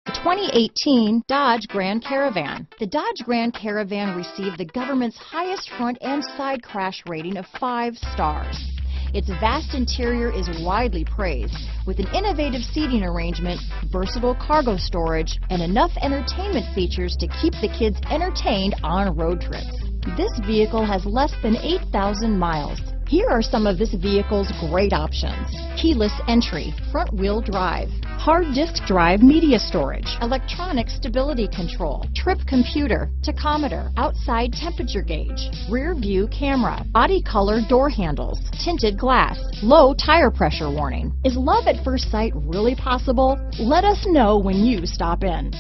The 2018 Dodge Grand Caravan. The Dodge Grand Caravan received the government's highest front and side crash rating of 5 stars. Its vast interior is widely praised, with an innovative seating arrangement, versatile cargo storage, and enough entertainment features to keep the kids entertained on road trips. This vehicle has less than 8,000 miles. Here are some of this vehicle's great options: keyless entry, front-wheel drive, hard disk drive media storage, electronic stability control, trip computer, tachometer, outside temperature gauge, rear view camera, body color door handles, tinted glass, low tire pressure warning. Is love at first sight really possible? Let us know when you stop in.